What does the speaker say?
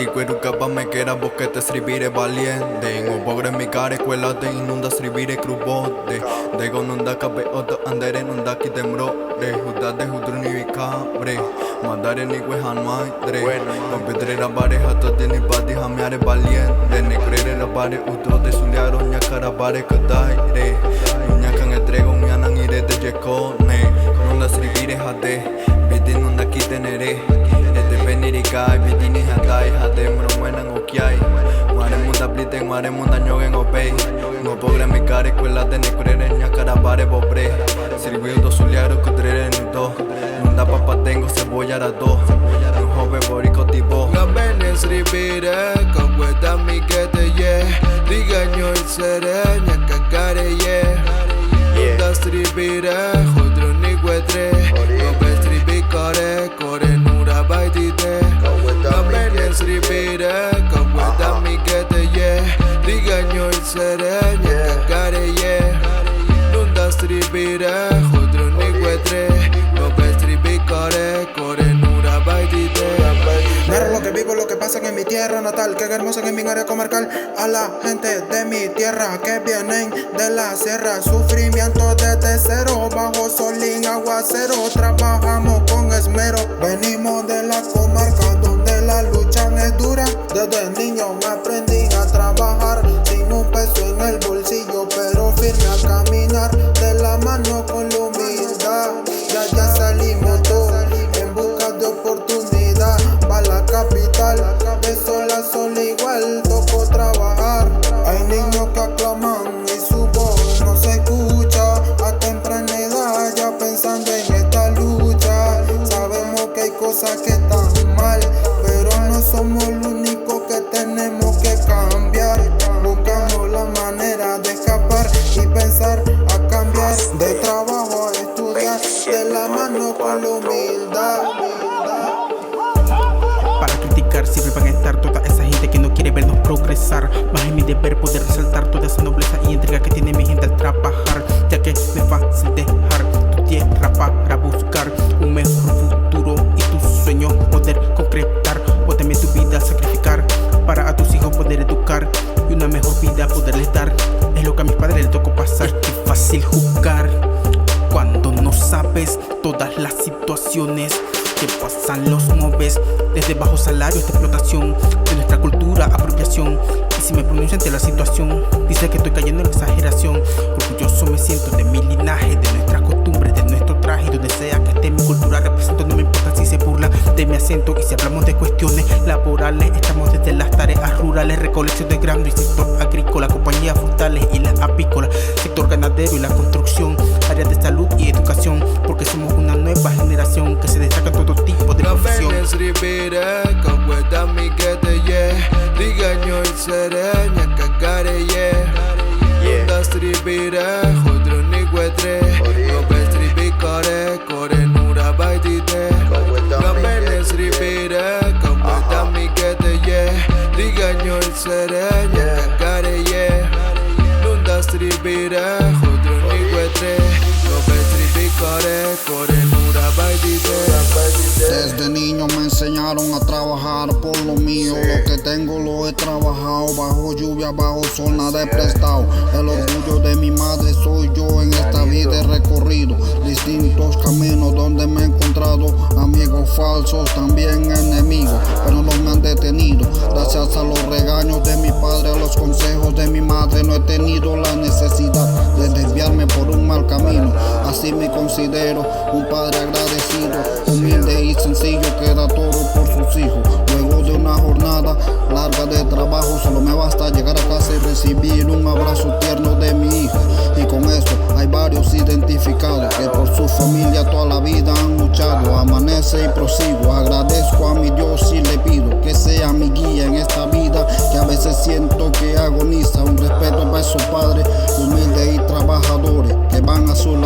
Riquero capaz me queda porque te scrivere valiente. Un pogre mi cara quella te inunda scrivere crubote. Dego non da cape otto andere non da chi tembrore. Hudade hudru ni vicabre. Mandare ni que hanmai dre. Competere rabare hatate ni pati hamiare valiente. Ne crere rabare utro de suliaro nya karabare kadai re. Nya kan entrego nya nang ire de jekone. Non da scrivere hade. Bidi non da chi tenere. Venir kai bidini hatai hade mromuenan okiai mare munda bliten mare munda nyogen opei no pogre mi care quella de necrere nya carabare bobre sirviu do suliaro kudrere nudo munda papa tengo cebolla rato un joven borico tipo Gambene sribire kaweta mi kete ye rigaño il sereña kakare ye Nunda sribire hodro ni guetre Gobe stribi kare kore nura baitite Gambene sribire kaweta mi kete ye rigaño il sereña kakare ye Nunda sribire hodro ni guetre Gobe stribi kare kore nura baitite Narro lo que vivo, lo que pasa en mi tierra natal, que hermosa en mi área comarcal. A la gente de mi tierra que vienen de la sierra, sufrimiento desde cero, bajo sol y aguacero. Trabajamos con esmero, venimos de la comarca donde la lucha es dura. Desde niño me aprendí a trabajar sin un peso en el bolsillo, pero firme a caminar de la mano con la humildad. Ya salimos todos en busca de oportunidad. Pa' la capital, de sol a sol igual tocó trabajar. Hay niños que aclaman y su voz no se escucha. A temprana edad ya pensando en esta lucha. Sabemos que hay cosas que están mal, pero no somos los únicos que tenemos que cambiar. Buscamos la manera de escapar y pensar a cambiar. De trabajo a estudiar, de la mano con la humildad. Para criticar siempre van a estar toda esa gente que no quiere vernos progresar. Más en mi deber poder resaltar toda esa nobleza y entrega que tiene mi gente al trabajar, ya que no es fácil dejar tu tierra para buscar un mejor futuro y tus sueños poder concretar, o también tu vida sacrificar para a tus hijos poder educar y una mejor vida poderles dar. Es lo que a mis padres les tocó pasar. Qué fácil jugar cuando no sabes todas las situaciones que pasan los mobes, desde bajos salarios de explotación de nuestra cultura, apropiación. Y si me pronuncio ante la situación, dice que estoy cayendo en exageración. Orgulloso me siento de mi linaje, de nuestras costumbres, de nuestro traje. Donde sea que esté mi cultura represento, no me importa si se burla de mi acento. Y si hablamos de cuestiones laborales, estamos desde las tareas rurales, recolección de grano y sector agrícola, compañías frutales y las apícolas, sector ganadero y la construcción, áreas de salud y educación, porque somos una nueva generación que se destaca en todo tipo de profesión. Gambene sribire kaweta mi kete ye rigaño il sereña kakare ye Nunda sribire hodro ni guetre Gobe stribi kare kore nura baitite Gambene sribire kaweta mi kete ye rigaño il sereña kakare ye Nunda sribire hodro ni guetre Gobe stribi kare kore nura baitite Desde niño me enseñaron a trabajar por lo mío. Lo que tengo lo he trabajado, bajo lluvia, bajo sol, nada he prestado. El orgullo de mi madre soy yo, en esta vida he recorrido distintos caminos donde me he encontrado amigos falsos, también enemigos, pero no me han detenido. Gracias a los regaños de mi padre, a los consejos de mi madre, no he tenido la necesidad de desviarme por un mal camino. Así me considero un padre agradecido, humilde y sencillo, que da todo por sus hijos. Luego de una jornada larga de trabajo, solo me basta llegar a casa y recibir un abrazo tierno de mi hija. Y con eso hay varios identificados que por su familia toda la vida han luchado. Amanece y prosigo, agradezco a mi Dios y le pido que sea mi guía en esta vida, que a veces siento que agoniza. Un respeto para esos padres humildes y trabajadores que van a su